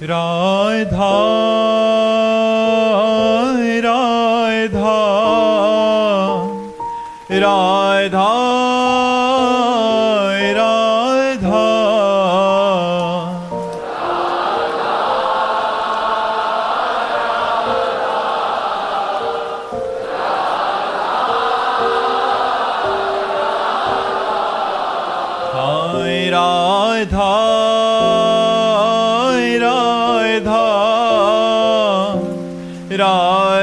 राधा राधा राधा राधा हाय राधा राधा राधा राधा राधा राधा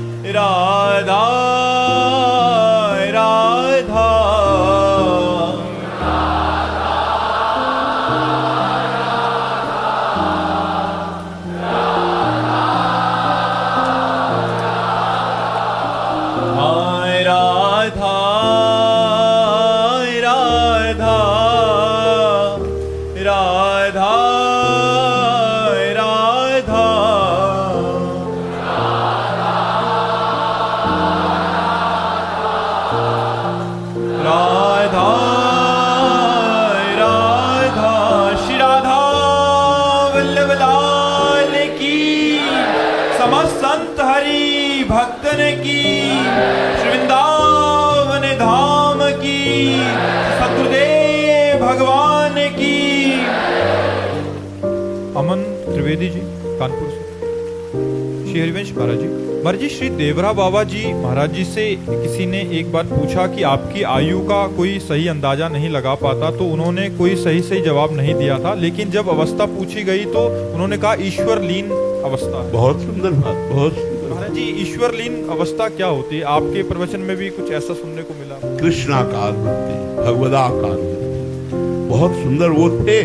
राधा राधा हाय राधा राधा राधा राधा राधा राधा राधा राधा राधा राधा श्री राधा वल्लभ लाल की समस्त संत हरि भक्तन की वृंदावन धाम की सतगुरुदेव भगवान की। अमन त्रिवेदी जी कानपुर से। श्री हरिवंश महाराज जी श्री देवरा बाबा जी महाराज जी से किसी ने एक बार पूछा कि आपकी आयु का कोई सही अंदाजा नहीं लगा पाता, तो उन्होंने कोई सही जवाब नहीं दिया था, लेकिन जब अवस्था पूछी गई तो उन्होंने कहा ईश्वर लीन अवस्था। बहुत सुंदर बात, बहुत सुंदर। महाराज जी ईश्वर लीन अवस्था क्या होती है? आपके प्रवचन में भी कुछ ऐसा सुनने को मिला। कृष्णाकार वृत्ति, भगवदाकार वृत्ति, बहुत सुंदर वो थे।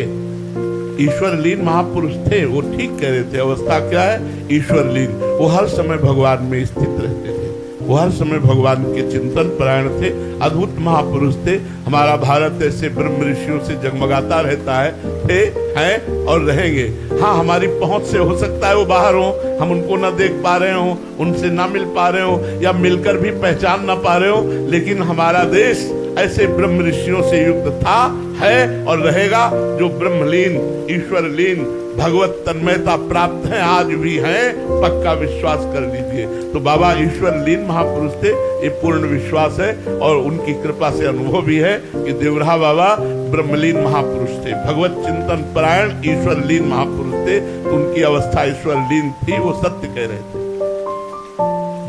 ईश्वर लीन महापुरुष थे, वो ठीक कह रहे थे। अवस्था क्या है? ईश्वर लीन। वो हर समय भगवान में स्थित रहते थे, वो हर समय भगवान के चिंतन परायण थे, अद्भुत महापुरुष थे। हमारा भारत ऐसे ब्रह्म ऋषियों से जगमगाता रहता है, थे, हैं और रहेंगे। हाँ, हमारी पहुंच से हो सकता है वो बाहर हो, हम उनको ना देख पा रहे हो, उनसे ना मिल पा रहे हो, या मिलकर भी पहचान ना पा रहे हो, लेकिन हमारा देश ऐसे ब्रह्म ऋषियों से युक्त था, है और रहेगा, जो ब्रह्मलीन, ईश्वरलीन, भगवत तन्मयता प्राप्त है, आज भी हैं, पक्का विश्वास कर लीजिए। तो बाबा ईश्वरलीन महापुरुष थे, ये पूर्ण विश्वास है, और उनकी कृपा से अनुभव भी है कि देवरा बाबा ब्रह्मलीन महापुरुष थे, भगवत चिंतन परायण ईश्वरलीन महापुरुष थे। उनकी अवस्था ईश्वरलीन थी, वो सत्य कह रहे थे।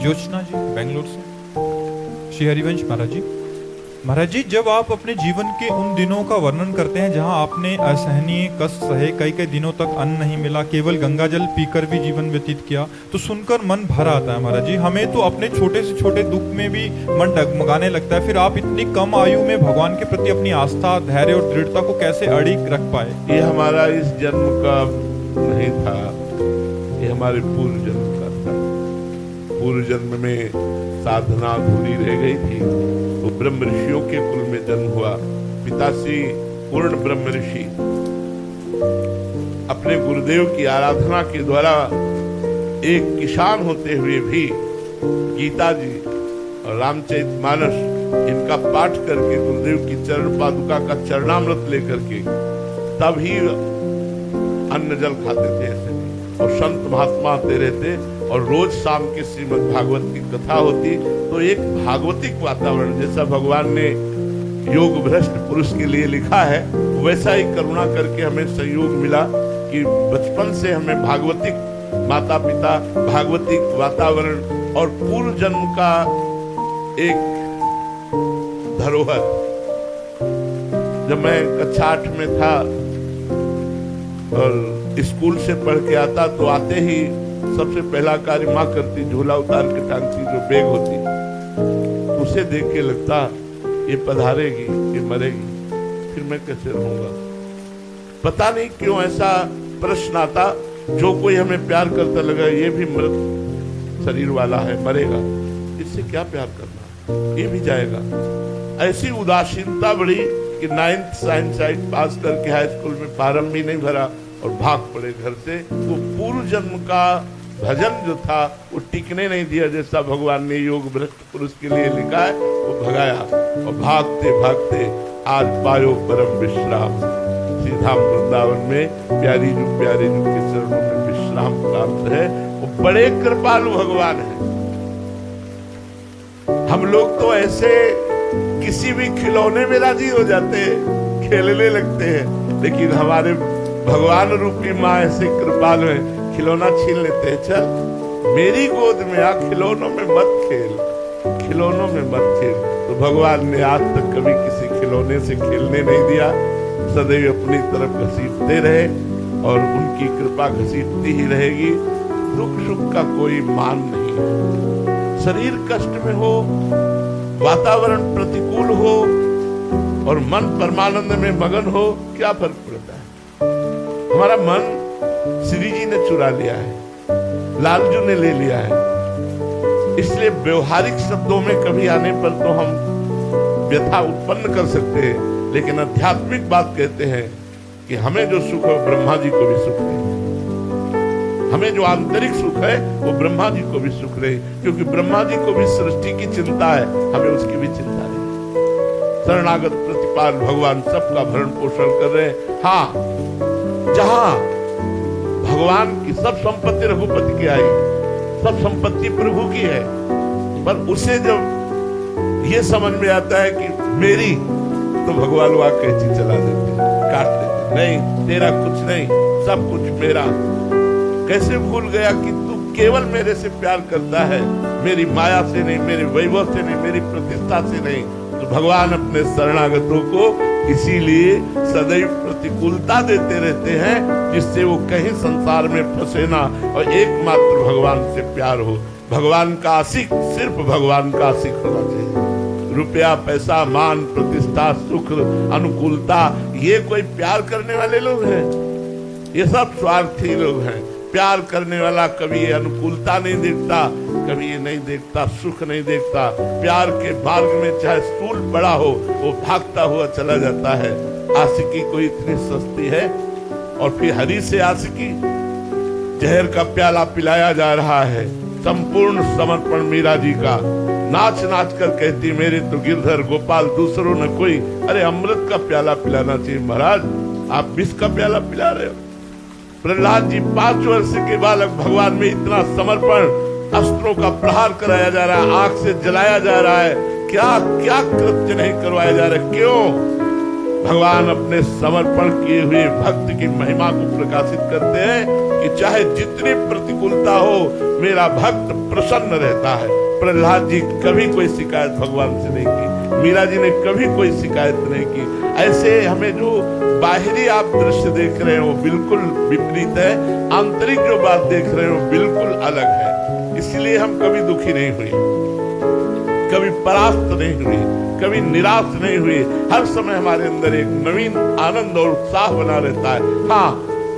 ज्योत्सना जी बेंगलोर से। श्री हरिवंश महाराज जी जब आप अपने जीवन के उन दिनों का वर्णन करते हैं जहां आपने असहनीय कष्ट सहे, कई दिनों तक अन्न नहीं मिला, केवल गंगा जल पीकर भी जीवन व्यतीत किया, तो सुनकर मन भर आता है महाराज जी। हमें तो अपने छोटे से छोटे दुख में भी मन डगमगाने लगता है, फिर आप इतनी कम आयु में भगवान के प्रति अपनी आस्था, धैर्य और दृढ़ता को कैसे अड़िग रख पाए? ये हमारा इस जन्म का नहीं था, ये हमारे पूर्व जन्म का था। पूर्व जन्म में साधना अधूरी रह गई थी, तो ब्रह्म ऋषियों के कुल में जन्म हुआ। पिताश्री पूर्ण ब्रह्म ऋषि अपने गुरुदेव की आराधना के द्वारा एक किसान होते हुए भी गीता जी और रामचरितमानस इनका पाठ करके गुरुदेव की चरण पादुका का चरणामृत लेकर के तब ही अन्न जल खाते थे ऐसे। और संत महात्मा आते रहते और रोज शाम के श्रीमद् भागवत की कथा होती, तो एक भागवतिक वातावरण जैसा भगवान ने योग भ्रष्ट पुरुष के लिए लिखा है, वैसा ही करुणा करके हमें संयोग मिला कि बचपन से हमें भागवतिक माता पिता, भागवतिक वातावरण और पूर्व जन्म का एक धरोहर। जब मैं कक्षा 8 में था और स्कूल से पढ़ के आता, तो आते ही सबसे पहला कार्य माँ करती, झोला उतार के टांगती, जो बैग होती, उसे देख के लगता ये पधारेगी, ये मरेगी, फिर मैं कैसे रहूंगा। पता नहीं क्यों ऐसा प्रश्न आता, जो कोई हमें प्यार करता लगा ये भी मृत शरीर वाला है, मरेगा, इससे क्या प्यार करना, ये भी जाएगा। ऐसी उदासीनता बढ़ी कि 9th साइंस साइड पास करके हाई स्कूल में फार्म भी नहीं भरा और भाग पड़े घर से। वो पूर्व जन्म का भजन जो था वो टिकने नहीं दिया, जैसा भगवान ने योग भ्रष्ट पुरुष के लिए लिखा है, वो भगाया और भागते भागते आज पायो परम विश्राम। श्री धाम वृंदावन में प्यारी जो के चरणों में विश्राम प्राप्त है, वो बड़े कृपालु भगवान है। हम लोग तो ऐसे किसी भी खिलौने में राजी हो जाते हैं, खेलने लगते हैं, लेकिन हमारे भगवान रूपी माँ ऐसे कृपालु है, खिलौना छीन लेते हैं, चल मेरी गोद में आ, खिलौनों में मत खेल, खिलौनों में मत खेल। तो भगवान ने आज तक कभी किसी खिलौने से खेलने नहीं दिया, सदैव अपनी तरफ घसीटते रहे और उनकी कृपा घसीटती ही रहेगी। दुख सुख का कोई मान नहीं है। शरीर कष्ट में हो, वातावरण प्रतिकूल हो और मन परमानंद में मगन हो, क्या फर्क पड़ता है। हमारा मन श्री जी ने चुरा लिया है, लालजू ने ले लिया है, इसलिए व्यवहारिक शब्दों में कभी आने पर तो हम व्यथा उत्पन्न कर सकते हैं, लेकिन आध्यात्मिक बात कहते हैं कि हमें जो सुख है ब्रह्मा जी को भी सुख है, हमें जो आंतरिक सुख है वो ब्रह्मा जी को भी सुख रहे, क्योंकि ब्रह्मा जी को भी सृष्टि की चिंता है, हमें उसकी भी चिंता नहीं। शरणागत प्रतिपाल भगवान सबका भरण पोषण कर रहे हैं। हाँ, जहां भगवान की सब संपत्ति रघुपति की आई, सब संपत्ति प्रभु की है, पर उसे जब ये समझ में आता है कि मेरी, तो भगवान वहां कैची चला देते, काट देते, नहीं तेरा कुछ नहीं, सब कुछ मेरा। कैसे भूल गया कि तू केवल मेरे से प्यार करता है, मेरी माया से नहीं, मेरे वैभव से नहीं, मेरी प्रतिष्ठा से नहीं। तो भगवान अपने शरणागतों को इसीलिए सदैव प्रतिकूलता देते रहते हैं, जिससे वो कहीं संसार में फंसे ना और एकमात्र भगवान से प्यार हो। भगवान का आशिक सिर्फ भगवान का आशिक होना चाहिए। रुपया, पैसा, मान, प्रतिष्ठा, सुख, अनुकूलता, ये कोई प्यार करने वाले लोग हैं? ये सब स्वार्थी लोग हैं। प्यार करने वाला कभी ये अनुकूलता नहीं देखता, कभी ये नहीं देखता, सुख नहीं देखता। प्यार के मार्ग में चाहे स्थूल बड़ा हो, वो भागता हुआ चला जाता है। आशिकी कोई इतनी सस्ती है? और फिर हरि से आशिकी, जहर का प्याला पिलाया जा रहा है। संपूर्ण समर्पण मीरा जी का, नाच नाच कर कहती मेरे तो गिरधर गोपाल दूसरों न कोई। अरे अमृत का प्याला पिलाना चाहिए महाराज, आप विष का प्याला पिला रहे हो। प्रहलाद जी 5 वर्ष के बालक, भगवान में इतना समर्पण, अस्त्रों का प्रहार कराया जा रहा है, आंख से जलाया जा रहा है, क्या क्या कृत्य नहीं करवाया जा रहा है? क्यों? भगवान अपने समर्पण किए हुए भक्त की महिमा को प्रकाशित करते हैं कि चाहे जितनी प्रतिकूलता हो, मेरा भक्त प्रसन्न रहता है। प्रहलाद जी कभी कोई शिकायत भगवान से नहीं की, मीरा जी ने कभी कोई शिकायत नहीं की। ऐसे हमें जो बाहरी आप दृश्य देख रहे हो बिल्कुल विपरीत है, आंतरिक जो बात देख रहे हो बिल्कुल अलग है। इसलिए हम कभी दुखी नहीं हुए, कभी परास्त नहीं हुए, कभी निराश नहीं हुए। हर समय हमारे अंदर एक नवीन आनंद और उत्साह बना रहता है। हाँ,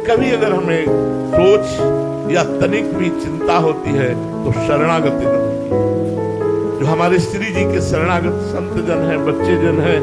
कभी अगर हमें सोच या तनिक भी चिंता होती है तो शरणागति में होती। जो हमारे श्री जी के शरणागत संत जन हैं, बच्चे जन हैं,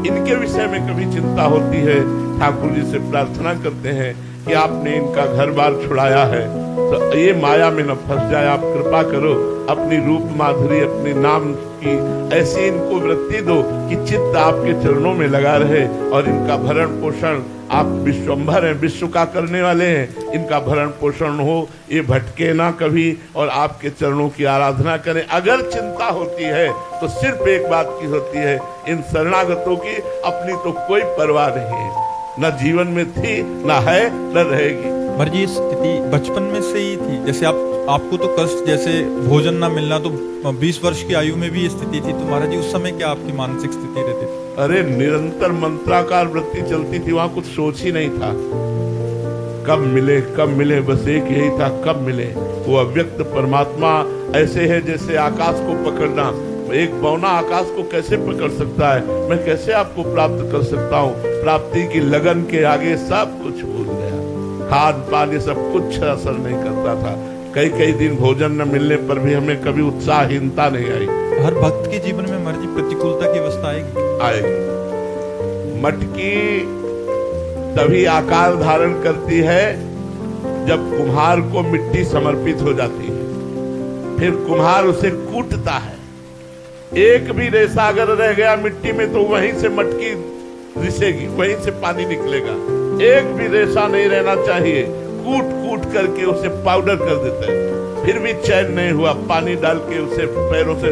इनके विषय में कभी चिंता होती है, ठाकुर जी से प्रार्थना करते हैं कि आपने इनका घर बार छुड़ाया है तो ये माया में न फंस जाए, आप कृपा करो, अपनी रूप माधुरी, अपने नाम की ऐसी इनको वृत्ति दो कि चित्त आपके चरणों में लगा रहे और इनका भरण पोषण आप विश्वंभर हैं, विश्व का करने वाले हैं, इनका भरण पोषण हो, ये भटके ना कभी और आपके चरणों की आराधना करें। अगर चिंता होती है तो सिर्फ एक बात की होती है, इन शरणागतों की अपनी तो कोई परवाह नहीं है, न जीवन में थी, न है, न रहेगी। महाराज जी स्थिति बचपन में से ही थी, जैसे आपको तो कष्ट, जैसे भोजन ना मिलना, तो 20 वर्ष की आयु में भी ये स्थिति थी, तो महाराज जी उस समय क्या आपकी मानसिक स्थिति रहती थी? अरे निरंतर मंत्राकार वृत्ति चलती थी, वहां कुछ सोच ही नहीं था, कब मिले, बस एक यही था, कब मिले। वो अव्यक्त परमात्मा ऐसे है जैसे आकाश को पकड़ना, एक बौना आकाश को कैसे पकड़ सकता है, मैं कैसे आपको प्राप्त कर सकता हूँ। प्राप्ति की लगन के आगे सब कुछ भूल गया, खान पान ये सब कुछ असर नहीं करता था। कई दिन भोजन न मिलने पर भी हमें कभी उत्साहहीनता नहीं आई। हर भक्त के जीवन में महाराज जी प्रतिकूलता की अवस्था आएगी। मटकी तभी आकार धारण करती है जब कुम्हार को मिट्टी समर्पित हो जाती है, फिर कुम्हार उसे कूटता है। एक भी रेशा अगर रह गया मिट्टी में तो वहीं से मटकी रिसेगी, वहीं से पानी निकलेगा। एक भी रेशा नहीं रहना चाहिए। कूट करके उसे पाउडर कर देता है, फिर भी चैन नहीं हुआ, पानी डाल के उसे पैरों से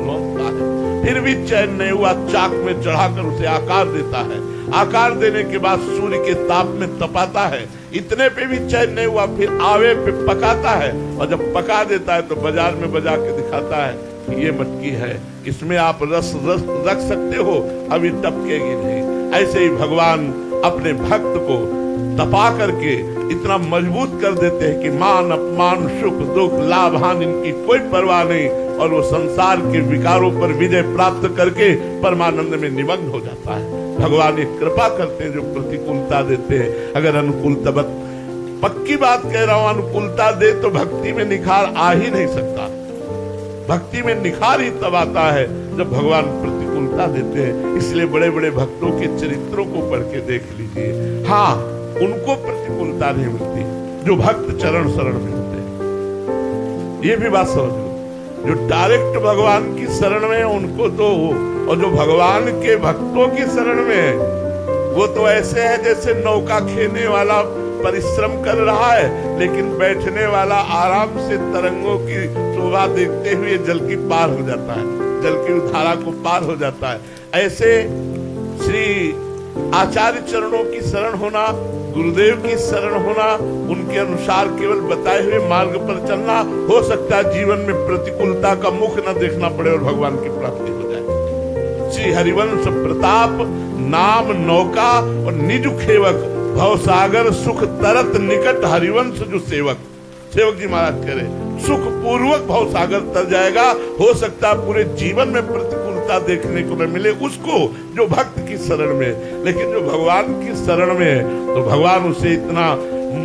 लौटता है, फिर भी चैन नहीं हुआ, चाक में चढ़ाकर उसे आकार देता है। आकार देने के बाद सूर्य के ताप में तपाता है, इतने पे भी चैन नहीं हुआ, फिर आवे पे पकाता है, और जब पका देता है तो बाजार में बजा के दिखाता है कि ये मटकी है, इसमें आप रस रख सकते हो, अभी टपकेगी नहीं। ऐसे ही भगवान अपने भक्त को तपा करके इतना मजबूत कर देते हैं कि मान अपमान सुख दुख लाभ हानि इनकी कोई परवाह नहीं, और वो संसार के विकारों पर विजय प्राप्त करके परमानंद में निमग्न हो जाता है। भगवान एक कृपा करते हैं जो प्रतिकूलता देते हैं। अगर अनुकूलता, पक्की बात कह रहा हूं, अनुकूलता दे तो भक्ति में निखार आ ही नहीं सकता। भक्ति में निखार ही तब आता है जब भगवान प्रतिकूलता देते हैं। इसलिए बड़े बड़े भक्तों के चरित्रों को पढ़ के देख लीजिए। हाँ, उनको प्रतिकूलता नहीं मिलती जो भक्त चरण शरण में होते हैं। ये भी बात समझ लो, जो डायरेक्ट भगवान की शरण में है उनको तो, और जो भगवान के भक्तों की शरण में है वो तो ऐसे है जैसे नौका खेने वाला परिश्रम कर रहा है, लेकिन बैठने वाला आराम से तरंगों की शोभा देखते हुए जल की पार हो जाता है, जल की धारा को पार हो जाता है। ऐसे श्री आचार्य चरणों की शरण होना, गुरुदेव की शरण होना, उनके अनुसार केवल बताए हुए मार्ग पर चलना, हो सकता है जीवन में प्रतिकूलता का मुख न देखना पड़े और भगवान की प्राप्ति हो जाए। श्री हरिवंश प्रताप नाम नौका और निज खेवक, भवसागर सुख तरत निकट हरिवंश जो सेवक जी महाराज कह रहे, सुख पूर्वक भवसागर तर जाएगा। हो सकता है पूरे जीवन में प्रतिकूलता देखने को न मिले उसको जो भक्त की शरण में, लेकिन जो भगवान की शरण में है तो भगवान उसे इतना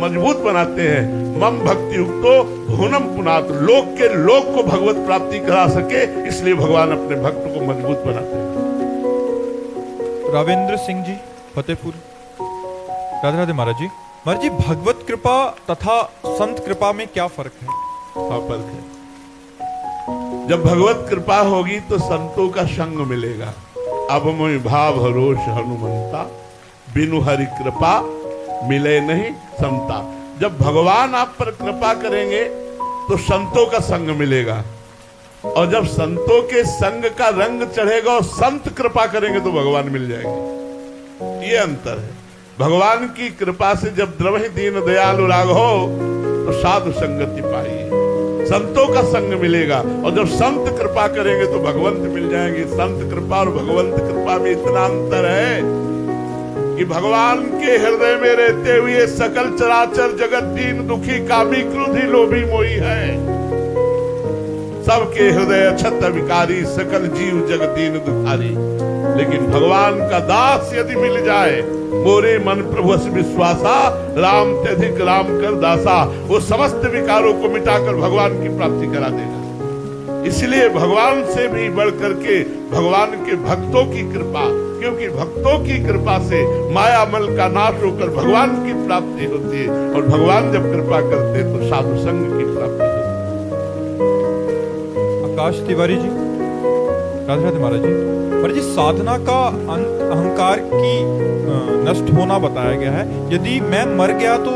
मजबूत बनाते हैं। मम भक्ति युक्तो भुवनम पुनात, लोक के लोक को भगवत प्राप्ति करा सके, इसलिए भगवान अपने भक्त को मजबूत बनाते हैं। रावेंद्र सिंह जी फतेहपुर। राधे राधे महाराज जी। महाराज जी, भगवत कृपा तथा संत कृपा में क्या फर्क है? हाँ, फर्क है। जब भगवत कृपा होगी तो संतों का संग मिलेगा। अब मोहि भाव रोष हनुमंता, बिनु हरि कृपा मिले नहीं समता। जब भगवान आप पर कृपा करेंगे तो संतों का संग मिलेगा, और जब संतों के संग का रंग चढ़ेगा और संत कृपा करेंगे तो भगवान मिल जाएंगे। ये अंतर है। भगवान की कृपा से जब द्रवहि दीन दयालु राघो तो साधु संगति पाइए, संतों का संग मिलेगा, और जब संत कृपा करेंगे तो भगवंत मिल जाएंगे। संत कृपा और भगवंत कृपा में इतना अंतर है कि भगवान के हृदय में रहते हुए सकल चराचर जगत दीन दुखी कामी क्रोधी लोभी मोही है। सबके हृदय अछत विकारी, सकल जीव जग दीन दुखारी। लेकिन भगवान का दास यदि मिल जाए, मोरे मन प्रभु विश्वासा, राम त्यधिक राम कर दासा, वो समस्त विकारों को मिटाकर भगवान की प्राप्ति करा देगा। इसलिए भगवान से भी बढ़ करके भगवान के भक्तों की कृपा, क्योंकि भक्तों की कृपा से मायामल का नाश होकर भगवान की प्राप्ति होती है, और भगवान जब कृपा करते हैं तो साधु संग की प्राप्ति होती है। आकाश तिवारी जी। राधे राधे महाराज जी। महाराज जी, साधना का अंत अहंकार की नष्ट होना बताया गया है। यदि मैं मर गया तो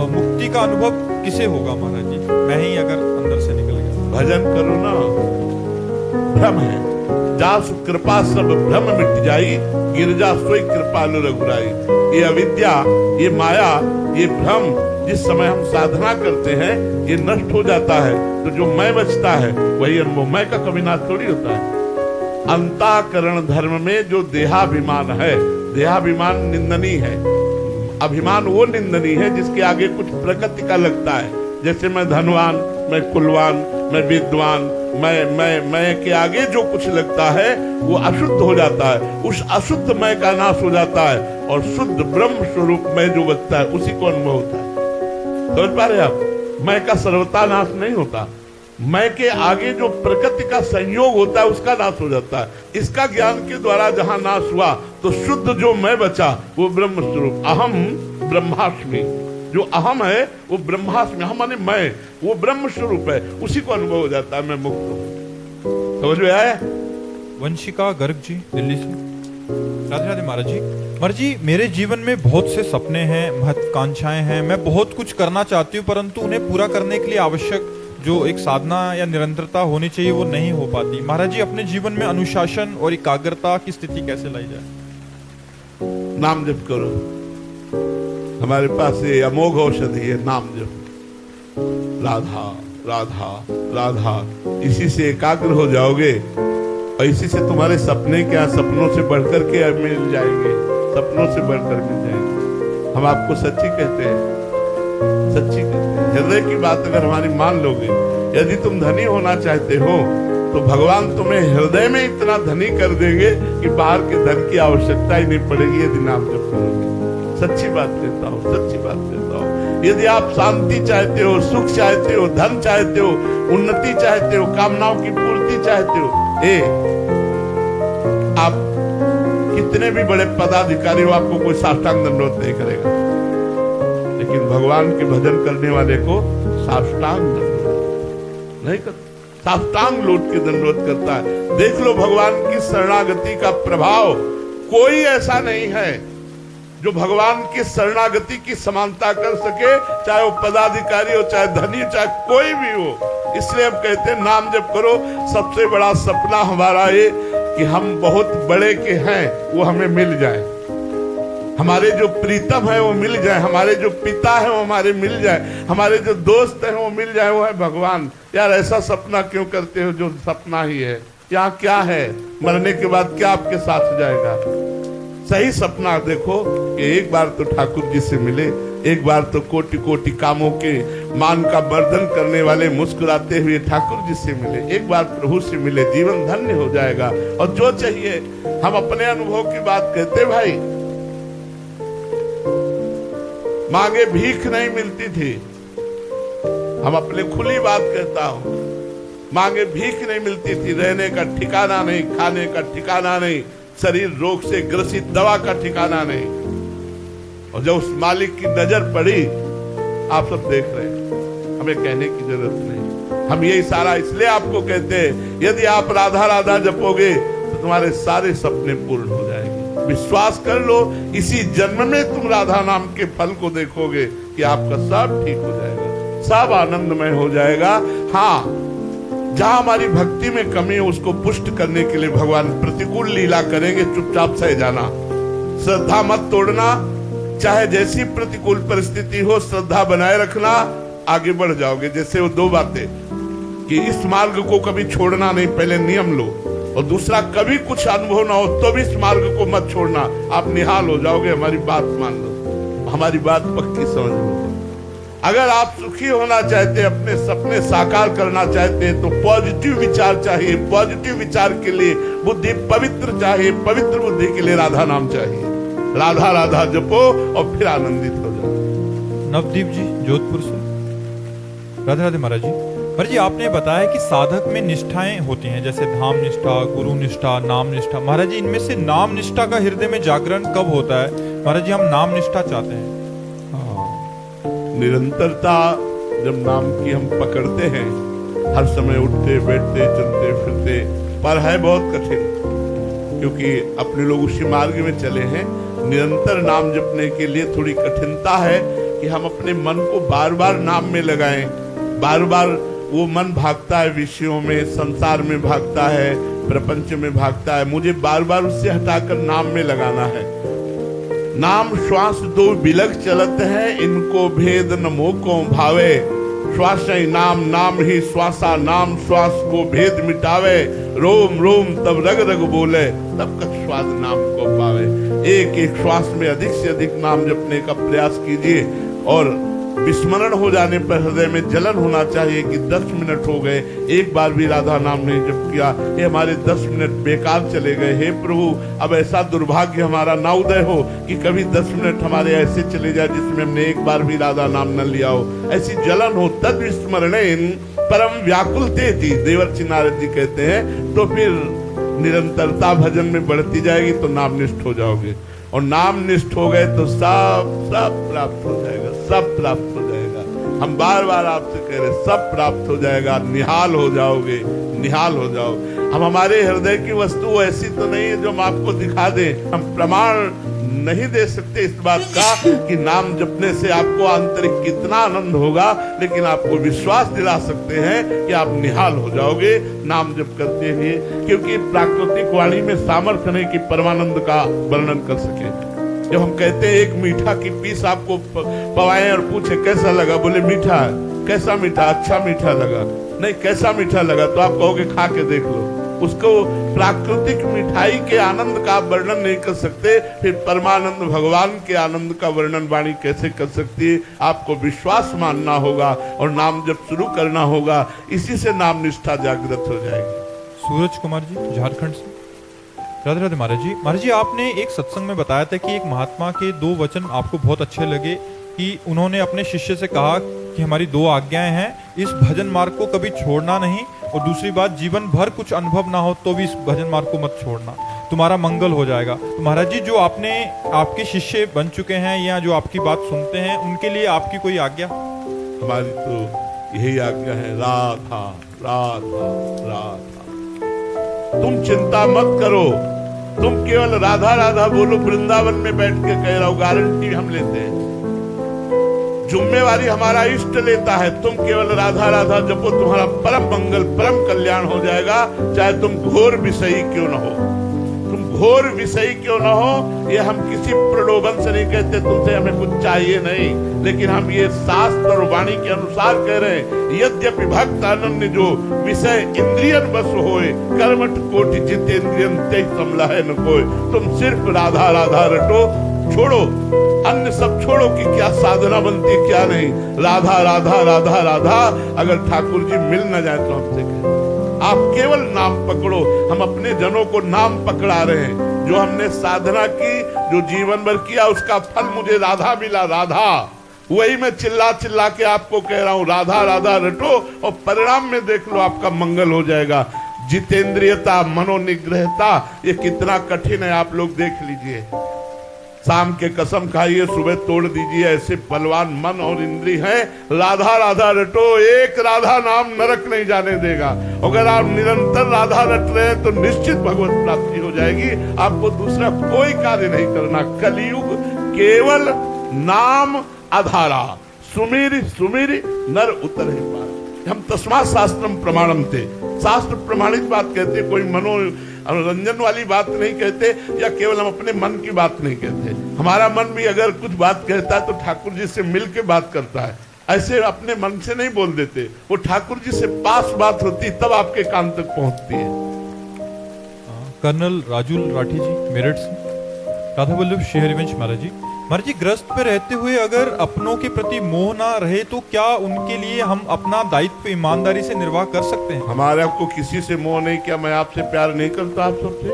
मुक्ति का अनुभव किसे होगा महाराज जी? मैं ही अगर अंदर से निकल गया। भजन करो ना, भ्रम है। जासु कृपा सब भ्रम मिट जाई, गिरजा सोई कृपालु रघुराई। ये अविद्या, ये माया, ये भ्रम जिस समय हम साधना करते हैं ये नष्ट हो जाता है, तो जो मैं बचता है वही अनुभव। मैं का कभी नाश थोड़ी होता है। अंतःकरण धर्म में जो देहाभिमान है, देहाभिमान निंदनीय है। अभिमान वो निंदनीय है जिसके आगे कुछ प्रकृति का लगता है। जैसे मैं धनवान, मैं कुलवान, मैं विद्वान, मैं के आगे जो कुछ लगता है वो अशुद्ध हो जाता है। उस अशुद्ध मैं का नाश हो जाता है और शुद्ध ब्रह्म स्वरूप में जो बचता है उसी को अनुभव होता है। समझ पा रहे आप? मैं का सर्वथा नाश नहीं होता। मैं के आगे जो प्रकृति का संयोग होता है उसका नाश हो जाता है। इसका ज्ञान के द्वारा जहां नाश हुआ तो शुद्ध जो मैं बचा वो ब्रह्म स्वरूप। अहम ब्रह्मास्मि, जो अहम है वो ब्रह्मास्मि, हम माने मैं, वो ब्रह्म स्वरूप है, उसी को अनुभव हो जाता है। मैं मुक्त हूं। समझ में आया? वंशिका गर्ग जी दिल्ली से। राधे राधे महाराज जी। महाराज जी, मेरे जीवन में बहुत से सपने हैं, महत्वाकांक्षाएं हैं। मैं बहुत कुछ करना चाहती हूँ, परंतु उन्हें पूरा करने के लिए आवश्यक जो एक साधना या निरंतरता होनी चाहिए वो नहीं हो पाती। महाराज जी, अपने जीवन में अनुशासन और एकाग्रता की स्थिति कैसे लाई जाए? नाम जप करो। हमारे पास ये अमोघ औषधि है, नाम जप। राधा राधा राधा, इसी से एकाग्र हो जाओगे और इसी से तुम्हारे सपने क्या, सपनों से बढ़कर के मिल जाएंगे, सपनों से बढ़कर मिल जाएंगे। हम आपको सच्ची कहते हैं, सच्ची कहते हैं। हृदय की बात अगर हमारी मान लोगे, यदि तुम धनी होना चाहते हो तो भगवान तुम्हें हृदय में इतना धनी कर देंगे कि बाहर के धन की आवश्यकता ही नहीं पड़ेगी यदि नाम जप करोगे। सच्ची बात कहता हूँ, सच्ची बात कहता हूँ। यदि आप शांति चाहते हो, सुख चाहते हो, धन चाहते हो, उन्नति चाहते हो, कामनाओं की पूर्ति चाहते हो, आप कितने भी बड़े पदाधिकारी हो, आपको कोई साष्टांग दंडवत नहीं करेगा। लेकिन भगवान के भजन करने वाले को साष्टांग दंडवत नहीं करता, साष्टांग लौट के दंडवत करता है। देख लो भगवान की शरणागति का प्रभाव। कोई ऐसा नहीं है जो भगवान की शरणागति की समानता कर सके, चाहे वो पदाधिकारी हो, चाहे धनी हो, चाहे कोई भी हो। इसलिए हम कहते हैं नाम जप करो। सबसे बड़ा सपना हमारा ये कि हम बहुत बड़े के हैं, वो हमें मिल जाए। हमारे जो प्रीतम है वो मिल जाए, हमारे जो पिता है वो हमारे मिल जाए, हमारे जो दोस्त है वो मिल जाए, वो है भगवान। यार ऐसा सपना क्यों करते हो जो सपना ही है? यहाँ क्या है? मरने के बाद क्या आपके साथ हो जाएगा? सही सपना देखो कि एक बार तो ठाकुर जी से मिले, एक बार तो कोटि कोटि कामों के मान का वर्धन करने वाले मुस्कुराते हुए ठाकुर जी से मिले, एक बार प्रभु से मिले, जीवन धन्य हो जाएगा। और जो चाहिए, हम अपने अनुभव की बात कहते भाई, मांगे भीख नहीं मिलती थी। हम अपने खुली बात कहता हूं, मांगे भीख नहीं मिलती थी, रहने का ठिकाना नहीं, खाने का ठिकाना नहीं, शरीर रोग से ग्रसित, दवा का ठिकाना नहीं। और जब उस मालिक की नजर पड़ी, आप सब देख रहे हैं, हमें कहने की जरूरत नहीं। हम ये इशारा इसलिए आपको कहते हैं, यदि आप राधा राधा जपोगे तो तुम्हारे सारे सपने पूर्ण हो जाएंगे। विश्वास कर लो, इसी जन्म में तुम राधा नाम के फल को देखोगे कि आपका सब ठीक हो जाएगा, सब आनंदमय हो जाएगा। हाँ, जहां हमारी भक्ति में कमी है उसको पुष्ट करने के लिए भगवान प्रतिकूल लीला करेंगे, चुपचाप सह जाना, श्रद्धा मत तोड़ना। चाहे जैसी प्रतिकूल परिस्थिति हो, श्रद्धा बनाए रखना, आगे बढ़ जाओगे। जैसे वो दो बातें कि इस मार्ग को कभी छोड़ना नहीं, पहले नियम लो, और दूसरा कभी कुछ अनुभव ना हो तो भी इस मार्ग को मत छोड़ना, आप निहाल हो जाओगे। हमारी बात मान लो, हमारी बात पक्की समझ लो। अगर आप सुखी होना चाहते, अपने सपने साकार करना चाहते, तो पॉजिटिव विचार चाहिए। पॉजिटिव विचार के लिए बुद्धि पवित्र चाहिए, पवित्र बुद्धि के लिए राधा नाम चाहिए। राधा राधा जपो और फिर आनंदित हो जाओ। नवदीप जी जोधपुर से। राधे राधे महाराज जी। महाराज जी, आपने बताया कि साधक में निष्ठाएं होती हैं, जैसे धाम निष्ठा, गुरु निष्ठा, नाम निष्ठा। महाराज जी, इनमें से नाम निष्ठा का हृदय में जागरण कब होता है? महाराज जी, हम नाम निष्ठा चाहते हैं। निरंतरता जब नाम की हम पकड़ते हैं, हर समय उठते बैठते चलते फिरते पर है बहुत कठिन, क्योंकि अपने लोग उसी मार्ग में चले हैं। निरंतर नाम जपने के लिए थोड़ी कठिनता है कि हम अपने मन को बार बार नाम में लगाएं। बार बार वो मन भागता है, विषयों में, संसार में भागता है, प्रपंच में भागता है। मुझे बार बार उससे हटाकर नाम में लगाना है। नाम श्वास दो बिलख चलत है, इनको भेद न मोको भावे। श्वास ही नाम, नाम ही श्वासा, नाम श्वास को भेद मिटावे। रोम रोम तब रग रग बोले, तब तक स्वाद नाम को पावे। एक एक श्वास में अधिक से अधिक नाम जपने का प्रयास कीजिए, और विस्मरण हो जाने पर हृदय में जलन होना चाहिए कि 10 मिनट हो गए, एक बार भी राधा नाम नहीं जप किया, ये हमारे 10 मिनट बेकार चले गए। हे प्रभु, अब ऐसा दुर्भाग्य हमारा ना उदय हो कि कभी 10 मिनट हमारे ऐसे चले जाए जिसमें हमने एक बार भी राधा नाम न लिया हो। ऐसी जलन हो। तद विस्मरणेन परम व्याकुलते थी, देवर्षि नारद जी कहते हैं। तो फिर निरंतरता भजन में बढ़ती जाएगी तो नामनिष्ठ हो जाओगे, और नाम निष्ठ हो गए तो सब प्राप्त हो जाएगा, सब प्राप्त हो जाएगा। हम बार बार आपसे कह रहे, सब प्राप्त हो जाएगा, निहाल हो जाओगे, निहाल हो जाओ। हम हमारे हृदय की वस्तु ऐसी तो नहीं है जो हम आपको दिखा दें। हम प्रमाण नहीं दे सकते इस बात का कि नाम जपने से आपको आंतरिक कितना आनंद होगा, लेकिन आपको विश्वास दिला सकते हैं कि आप निहाल हो जाओगे नाम जप करते हुए, क्योंकि प्राकृतिक वाणी में सामर्थ्य नहीं कि परमानंद का वर्णन कर सके। जब हम कहते हैं एक मीठा की पीस आपको पवाएं और पूछे कैसा लगा, बोले मीठा। कैसा मीठा? अच्छा मीठा लगा। नहीं, कैसा मीठा लगा? तो आप कहोगे खा के देख लो। उसको प्राकृतिक मिठाई के आनंद का वर्णन नहीं कर सकते, फिर परमानंद भगवान के आनंद का वर्णन वाणी कैसे कर सकती है? आपको विश्वास मानना होगा और नाम जब शुरू करना होगा, इसी से नाम निष्ठा जागृत हो जाएगी। सूरज कुमार जी झारखंड से। राधे राधे महाराज जी। महाराज जी, आपने एक सत्संग में बताया था कि एक महात्मा के 2 वचन आपको बहुत अच्छे लगे, कि उन्होंने अपने शिष्य से कहा कि हमारी 2 आज्ञाएं हैं, इस भजन मार्ग को कभी छोड़ना नहीं, और दूसरी बात, जीवन भर कुछ अनुभव ना हो तो भी इस भजन मार्ग को मत छोड़ना, तुम्हारा मंगल हो जाएगा। तो महाराज जी, जो आपने आपके शिष्य बन चुके हैं या जो आपकी बात सुनते हैं, उनके लिए आपकी कोई आज्ञा? हमारी तो यही आज्ञा है, राधा राधा राधा। तुम चिंता मत करो, तुम केवल राधा राधा बोलो। वृंदावन में बैठ के कह रहा हूं, गारंटी हम लेते हैं, जिम्मेवारी हमारा इष्ट लेता है। तुम केवल राधा राधा जपो, तुम्हारा परम मंगल, परम कल्याण हो जाएगा, चाहे तुम घोर विषयी क्यों न हो। तुम घोर विषयी क्यों न हो, ये हम किसी प्रलोभन से नहीं कहते तुमसे हमें कुछ चाहिए नहीं, लेकिन हम ये शास्त्र और वाणी के अनुसार कह रहे हैं। यद्यपि भक्त अनन्य जो विषय इंद्रियन बस होए, कर्मठ कोटि जितेंद्रियन ते समलह न कोय। तुम सिर्फ राधा राधा रटो, छोड़ो अन्य सब, छोड़ो कि क्या साधना बनती क्या नहीं। राधा राधा राधा राधा। अगर ठाकुर जी मिल न जाए तो हमसे कहें, आप केवल नाम पकड़ो। हम अपने जनों को नाम पकड़ा रहे हैं। जो हमने साधना की, जो जीवन भर किया, उसका फल मुझे राधा मिला, राधा। वही मैं चिल्ला चिल्ला के आपको कह रहा हूं, राधा राधा रटो, और परिणाम में देख लो आपका मंगल हो जाएगा। जितेंद्रियता, मनोनिग्रहता, ये कितना कठिन है आप लोग देख लीजिए। शाम के कसम खाइए, सुबह तोड़ दीजिए, ऐसे बलवान मन और इंद्री है। राधा राधा रटो, एक राधा नाम नरक नहीं जाने देगा। अगर आप निरंतर राधा रट रहे हैं तो निश्चित भगवत प्राप्ति हो जाएगी। आपको दूसरा कोई कार्य नहीं करना। कलयुग केवल नाम आधारा, सुमिर सुमिर नर उतर है पार। हम तस्मात् शास्त्रम प्रमाणम थे, शास्त्र प्रमाणित बात कहते, कोई मनोरंजन वाली बात नहीं कहते, या केवल हम अपने मन की बात नहीं कहते। हमारा मन भी अगर कुछ बात कहता है तो ठाकुर जी से मिल के बात करता है, ऐसे अपने मन से नहीं बोल देते। वो ठाकुर जी से पास बात होती तब आपके कान तक पहुंचती है। कर्नल राजूल राठी जी मेरठ से। राधा वल्लभ श्री हरिवंश महाराज जी। महाराज जी, ग्रस्त पे रहते हुए अगर अपनों के प्रति मोह ना रहे तो क्या उनके लिए हम अपना दायित्व ईमानदारी से निर्वाह कर सकते हैं? हमारा को किसी से मोह नहीं। क्या मैं आपसे प्यार नहीं करता? आप सबसे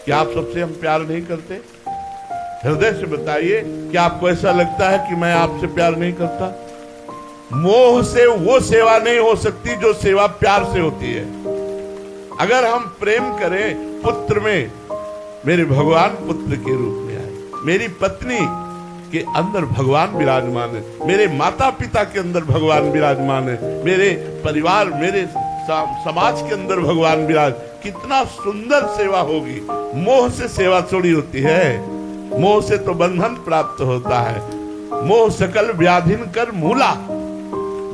क्या आप सबसे हम प्यार नहीं करते? हृदय से बताइए, क्या आपको ऐसा लगता है कि मैं आपसे प्यार नहीं करता? मोह से वो सेवा नहीं हो सकती जो सेवा प्यार से होती है। अगर हम प्रेम करें, पुत्र में मेरे भगवान पुत्र के रूप में आए, मेरी पत्नी के अंदर भगवान विराजमान है, मेरे माता पिता के अंदर भगवान विराजमान है, मेरे परिवार, मेरे समाज के अंदर भगवान विराज, कितना सुंदर सेवा होगी। मोह से सेवा थोड़ी होती है, मोह से तो बंधन प्राप्त होता है। मोह सकल व्याधिन कर मूला,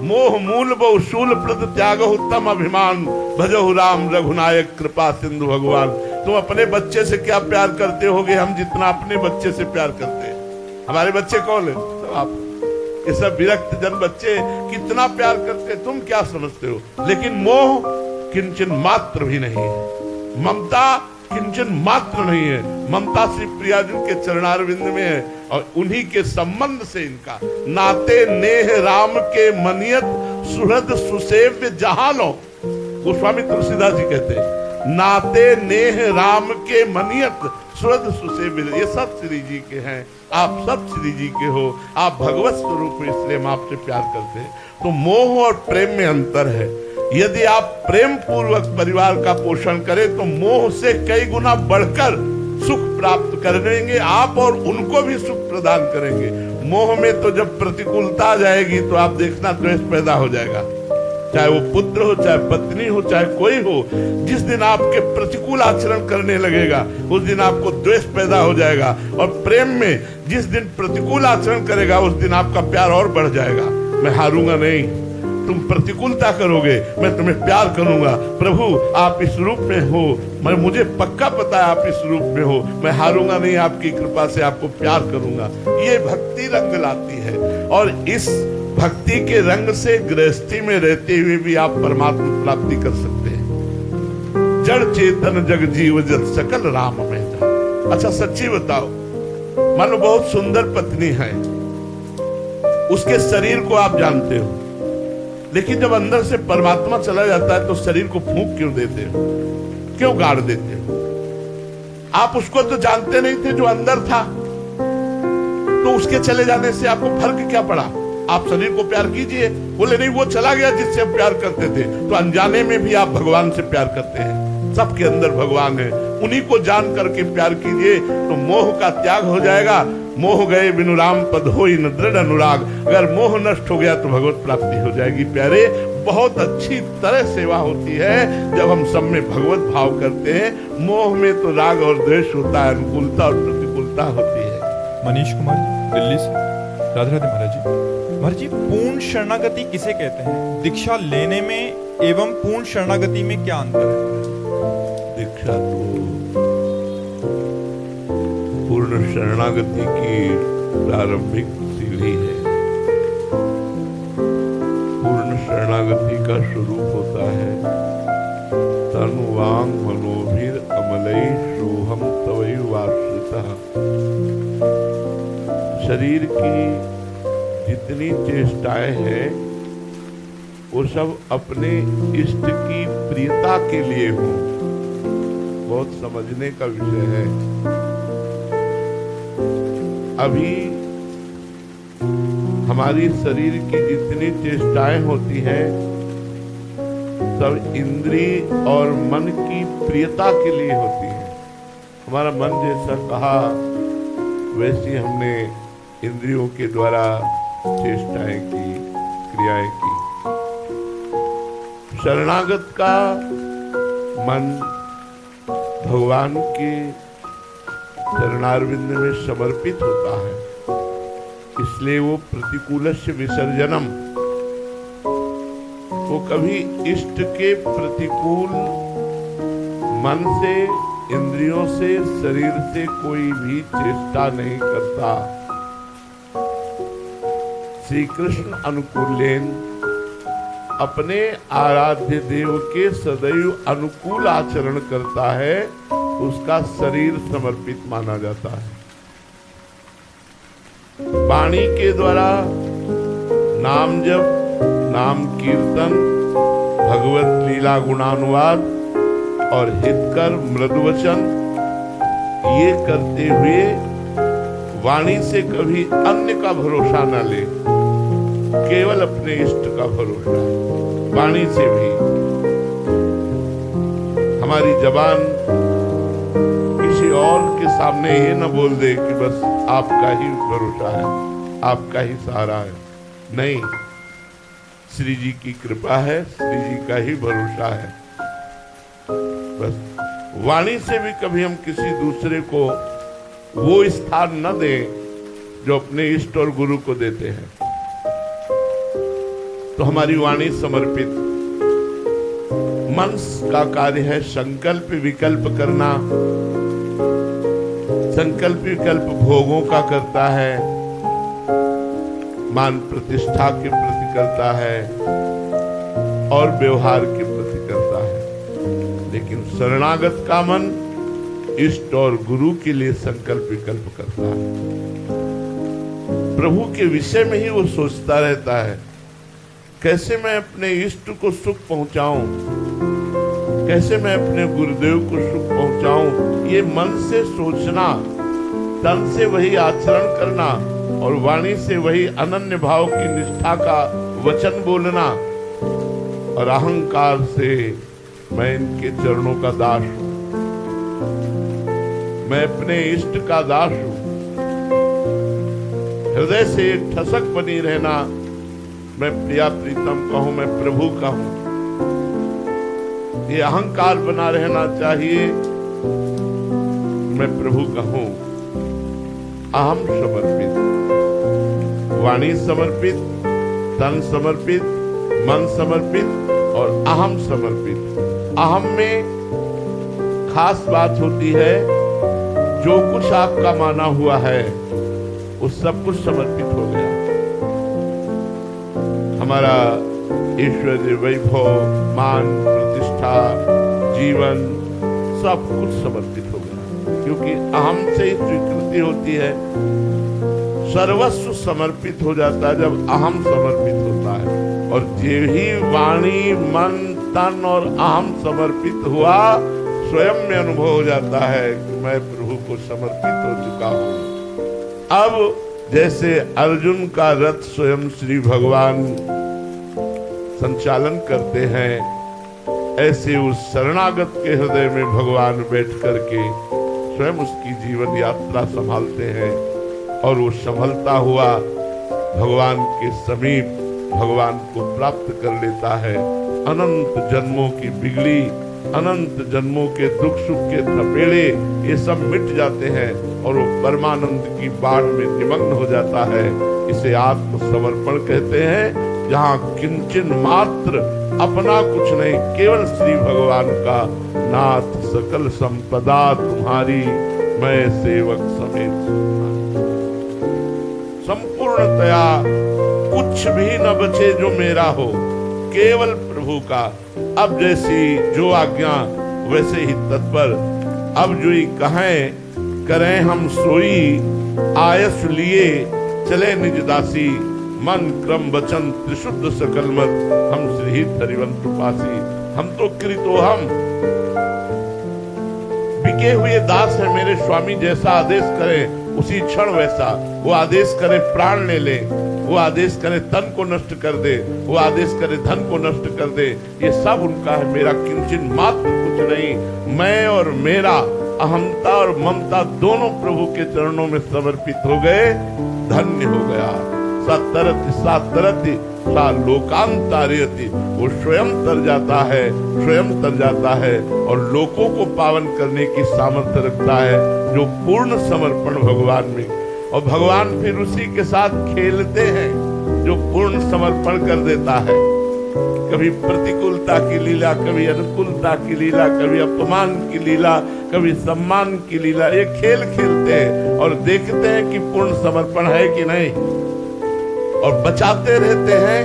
मोह मूल बहु शूल प्रद त्याग उत्तम अभिमान, भजहु राम रघुनायक कृपा सिंधु भगवान। तुम अपने बच्चे से क्या प्यार करते होगे, हम जितना अपने बच्चे से प्यार करते हैं। हमारे बच्चे कौन है? तो आप, ये सब विरक्त जन बच्चे कितना प्यार करते हैं, तुम क्या समझते हो। लेकिन मोह किंचन मात्र भी नहीं है, ममता किंचन मात्र नहीं है। ममता श्री प्रियाजू के चरणारविंद में है और उन्हीं के संबंध से इनका नाते नेह राम के मनियत सुहृद सुसेव्य जहां लो। गोस्वामी तुलसीदास जी कहते हैं नाते नेह राम के मनियत सुहृद सुसेव्य, ये सब श्री जी के हैं, आप सब श्री जी के हो, आप भगवत स्वरूप हो, इसलिए हम आपसे प्यार करते हैं। तो मोह और प्रेम में अंतर है। यदि आप प्रेम पूर्वक परिवार का पोषण करें तो मोह से कई गुना बढ़कर सुख प्राप्त करेंगे आप, और उनको भी सुख प्रदान करेंगे। मोह में तो जब प्रतिकूलता आ जाएगी तो आप देखना द्वेष पैदा हो जाएगा, चाहे वो पुत्र हो, चाहे पत्नी हो, चाहे कोई हो। जिस दिन आपके प्रतिकूल आचरण करने लगेगा उस दिन आपको द्वेष पैदा हो जाएगा। और प्रेम में जिस दिन प्रतिकूल आचरण करेगा उस दिन आपका प्यार और बढ़ जाएगा। मैं हारूंगा नहीं, तुम प्रतिकूलता करोगे, मैं तुम्हें प्यार करूंगा। प्रभु आप इस रूप में हो, मैं मुझे पक्का पता है आप इस रूप में हो, मैं हारूंगा नहीं, आपकी कृपा से आपको प्यार करूंगा। ये भक्ति रंग लाती है, और इस भक्ति के रंग से गृहस्थी में रहते हुए भी आप परमात्मा प्राप्ति कर सकते हैं। जड़ चेतन जग जीव जत सकल राम में जा। अच्छा सच्ची बताओ, मानो बहुत सुंदर पत्नी है, उसके शरीर को आप जानते हो, लेकिन जब अंदर से परमात्मा चला जाता है तो शरीर को फूंक क्यों देते हो, क्यों गाड़ देते हो? आप उसको तो जानते नहीं थे जो अंदर था, तो उसके चले जाने से आपको फर्क क्या पड़ा? आप शरीर को प्यार कीजिए। बोले नहीं, वो चला गया जिससे आप प्यार करते थे। तो अनजाने में भी आप भगवान से प्यार करते हैं, सबके अंदर भगवान है, उन्हीं को जान करके प्यार कीजिए तो मोह का त्याग हो जाएगा। मोह गए बिनु राम पद होई न दृढ़ अनुराग। अगर मोह नष्ट हो गया तो भगवत प्राप्ति हो जाएगी। प्यारे, बहुत अच्छी तरह सेवा होती है जब हम सब में भगवत भाव करते हैं। मोह में तो राग और द्वेष होता है, अनुकूलता और प्रतिकूलता होती है। मनीष कुमार जी दिल्ली से। राधे राधे महाराज जी। महाराज जी, पूर्ण शरणागति किसे कहते हैं? दीक्षा लेने में एवं पूर्ण शरणागति में क्या अंतर है? दीक्षा तो पूर्ण शरणागति की प्रारंभिक सीढ़ी है। पूर्ण शरणागति का स्वरूप होता है तन वांग मनोभिर अमलई सोहम तवैव आश्रितः। शरीर की जितनी चेष्टाएं हैं वो सब अपने इष्ट की प्रियता के लिए हो। बहुत समझने का विषय है। अभी हमारी शरीर की जितनी चेष्टाएं होती हैं सब इंद्रिय और मन की प्रियता के लिए होती है। हमारा मन जैसा कहा वैसी हमने इंद्रियों के द्वारा चेष्टाएं की, क्रियाएं की। शरणागत का मन भगवान के चरणारविंद में समर्पित होता है, इसलिए वो प्रतिकूलस्य विसर्जनम, वो कभी इष्ट के प्रतिकूल मन से, इंद्रियों से, शरीर से कोई भी चेष्टा नहीं करता। श्री कृष्ण अनुकूलेन अपने आराध्य देव के सदैव अनुकूल आचरण करता है, उसका शरीर समर्पित माना जाता है। वाणी के द्वारा नाम जप, नाम कीर्तन, भगवत लीला गुणानुवाद और हितकर मृदुवचन ये करते हुए वाणी से कभी अन्य का भरोसा न ले, केवल अपने इष्ट का भरोसा। वाणी से भी हमारी जबान किसी और के सामने ये न बोल दे कि बस आपका ही भरोसा है, आपका ही सहारा है। नहीं, श्री जी की कृपा है, श्री जी का ही भरोसा है। बस वाणी से भी कभी हम किसी दूसरे को वो स्थान न दें जो अपने इष्ट और गुरु को देते हैं। तो हमारी वाणी समर्पित मन का कार्य है। संकल्प विकल्प करना, संकल्प विकल्प भोगों का करता है, मान प्रतिष्ठा के प्रति करता है और व्यवहार के प्रति करता है। लेकिन शरणागत का मन इष्ट और गुरु के लिए संकल्प विकल्प करता है। प्रभु के विषय में ही वो सोचता रहता है, कैसे मैं अपने इष्ट को सुख पहुंचाऊं, कैसे मैं अपने गुरुदेव को सुख पहुंचाऊं। ये मन से सोचना, तन से वही आचरण करना और वाणी से वही अनन्य भाव की निष्ठा का वचन बोलना और अहंकार से मैं इनके चरणों का दास हूं, मैं अपने इष्ट का दास हूं। हृदय से एक ठसक बनी रहना, मैं प्रिया प्रीतम का हूं, मैं प्रभु का हूं। ये अहंकार बना रहना चाहिए, मैं प्रभु का हूं। अहम समर्पित, वाणी समर्पित, तन समर्पित, मन समर्पित और अहम समर्पित। अहम में खास बात होती है, जो कुछ आपका माना हुआ है वो सब कुछ समर्पित हो गया। हमारा ऐश्वर्य, वैभव, मान, प्रतिष्ठा, जीवन सब कुछ समर्पित हो गया, क्योंकि अहम से ही स्वीकृति होती है। सर्वस्व समर्पित हो जाता है जब अहम समर्पित होता है। और जो ही वाणी, मन, तन और अहम समर्पित हुआ, स्वयं में अनुभव हो जाता है कि मैं प्रभु को समर्पित हो चुका हूं। अब जैसे अर्जुन का रथ स्वयं श्री भगवान संचालन करते हैं, ऐसे उस शरणागत के हृदय में भगवान बैठ करके स्वयं उसकी जीवन यात्रा संभालते हैं और वो संभलता हुआ भगवान के समीप भगवान को प्राप्त कर लेता है। अनंत जन्मों की बिगड़ी, अनंत जन्मों के दुख सुख के थपेड़े ये सब मिट जाते हैं और वो परमानंद की बाढ़ में निमग्न हो जाता है। इसे आत्मसमर्पण कहते हैं, जहाँ किंचन मात्र अपना कुछ नहीं, केवल श्री भगवान का। नाथ सकल संपदा तुम्हारी, मैं सेवक समेत संपूर्णतया कुछ भी न बचे जो मेरा हो, केवल प्रभु का। अब जैसी जो आज्ञा वैसे ही तत्पर। अब जो ही कहें करें हम सोई, आयस लिए चले निज दासी। मन क्रम वचन त्रिशुद्ध सकल मत, हम श्रीहित हरिवंत पासी। हम तो कृतो हम बिके हुए दास है, मेरे स्वामी जैसा आदेश करें उसी क्षण वैसा। वो आदेश करे प्राण ले ले, वो आदेश करे तन को नष्ट कर दे, वो आदेश करे धन को नष्ट कर दे, ये सब उनका है। मेरा किंचन मात्र कुछ नहीं। मैं और मेरा अहंता और ममता दोनों प्रभु के चरणों में समर्पित हो गए, धन्य हो गया। सतरति सातरति सा लोकांतारयति, वो स्वयं तर जाता है, स्वयं तर जाता है और लोगों को पावन करने की सामर्थ्य रखता है, जो पूर्ण समर्पण भगवान में। और भगवान फिर उसी के साथ खेलते हैं जो पूर्ण समर्पण कर देता है। कभी प्रतिकूलता की लीला, कभी अनुकूलता की लीला, कभी अपमान की लीला, कभी सम्मान की लीला। ये खेल खेलते हैं और देखते हैं कि पूर्ण समर्पण है कि नहीं, और बचाते रहते हैं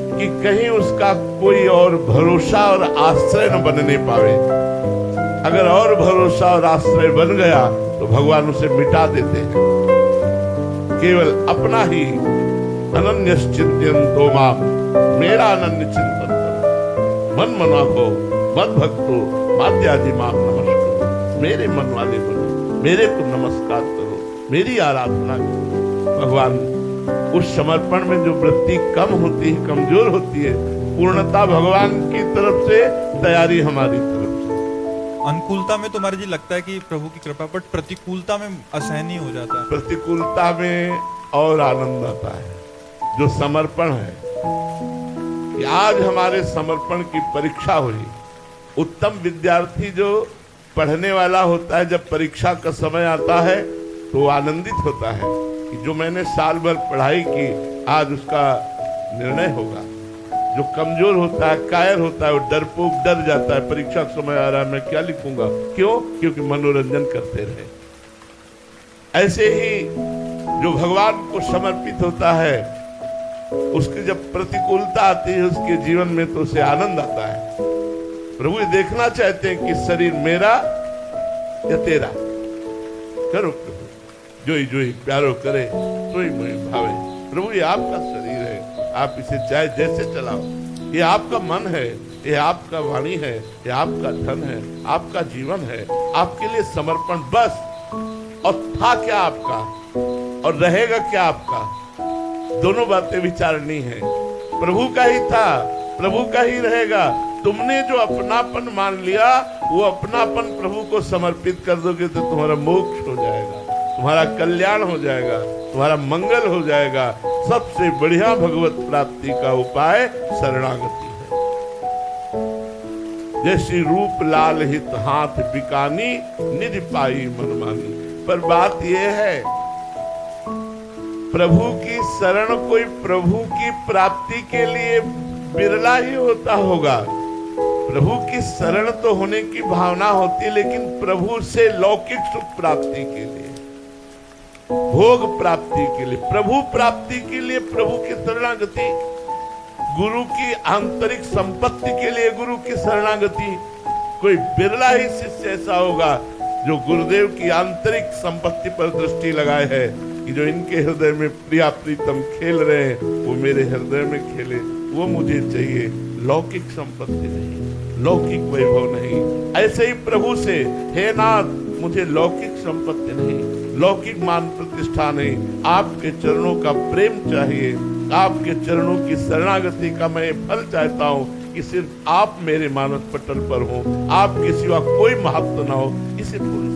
कि कहीं उसका कोई और भरोसा और आश्रय न बनने पावे। अगर और भरोसा और आश्रय बन गया तो भगवान उसे मिटा देते हैं। केवल अपना ही अनन्य चिंतन माम, मेरा अनन्य चिंतन करो। मन मना को मद भक्तो माध्याजी माम नमस्कार। मेरे मन वाले बनो, मेरे को नमस्कार करो, मेरी आराधना करो। भगवान उस समर्पण में जो वृत्ति कम होती है, कमजोर होती है, पूर्णता भगवान की तरफ से, तैयारी हमारी तरफ से। अनुकूलता में तो महाराज जी लगता है कि प्रभु की कृपा, बट प्रतिकूलता में असहनीय हो जाता है। प्रतिकूलता में और आनंद आता है। जो समर्पण है, कि आज हमारे समर्पण की परीक्षा हुई। उत्तम विद्यार्थी जो पढ़ने वाला होता है, जब परीक्षा का समय आता है तो वो आनंदित होता है कि जो मैंने साल भर पढ़ाई की आज उसका निर्णय होगा। जो कमजोर होता है, कायर होता है, वो डरपोक डर जाता है, परीक्षा का समय आ रहा है, मैं क्या लिखूंगा। क्यों? क्योंकि मनोरंजन करते रहे। ऐसे ही जो भगवान को समर्पित होता है, उसकी जब प्रतिकूलता आती है उसके जीवन में तो उसे आनंद आता है। प्रभु ये देखना चाहते हैं कि शरीर मेरा या तेरा। करो प्रभु जोई जोई प्यारो करे सोई मोई भावे। प्रभु ये आपका शरीर है, आप इसे चाहे जैसे चलाओ। ये आपका मन है, ये आपका वाणी है, ये आपका धन है, आपका जीवन है, आपके लिए समर्पण बस। और था क्या आपका और रहेगा क्या आपका, दोनों बातें विचारनी है। प्रभु का ही था, प्रभु का ही रहेगा। तुमने जो अपनापन मान लिया, वो अपनापन प्रभु को समर्पित कर दोगे तो तुम्हारा मोक्ष हो जाएगा, तुम्हारा कल्याण हो जाएगा, तुम्हारा मंगल हो जाएगा। सबसे बढ़िया भगवत प्राप्ति का उपाय शरणागति है। जैसी रूप लाल हित हाथ बिकानी, निज पाई मनमानी। पर बात यह है, प्रभु की शरण कोई प्रभु की प्राप्ति के लिए बिरला ही होता होगा। प्रभु की शरण तो होने की भावना होती, लेकिन प्रभु से लौकिक सुख प्राप्ति के लिए, भोग प्राप्ति के लिए, प्रभु प्राप्ति के लिए प्रभु की शरणागति, गुरु की आंतरिक संपत्ति के लिए गुरु की शरणागति। कोई बिरला ही शिष्य ऐसा होगा जो गुरुदेव की आंतरिक संपत्ति पर दृष्टि लगाए है कि जो इनके हृदय में प्रिया प्रीतम खेल रहे हैं वो मेरे हृदय में खेले। वो मुझे चाहिए, लौकिक संपत्ति नहीं, लौकिक वैभव नहीं। ऐसे ही प्रभु से, हे नाथ मुझे लौकिक संपत्ति नहीं, लौकिक मान प्रतिष्ठा नहीं, आपके चरणों का प्रेम चाहिए, आपके चरणों की शरणागति का मैं फल चाहता हूँ कि सिर्फ आप मेरे मानस पटल पर हो, आपके सिवा कोई महत्व ना हो। इसे पुरुष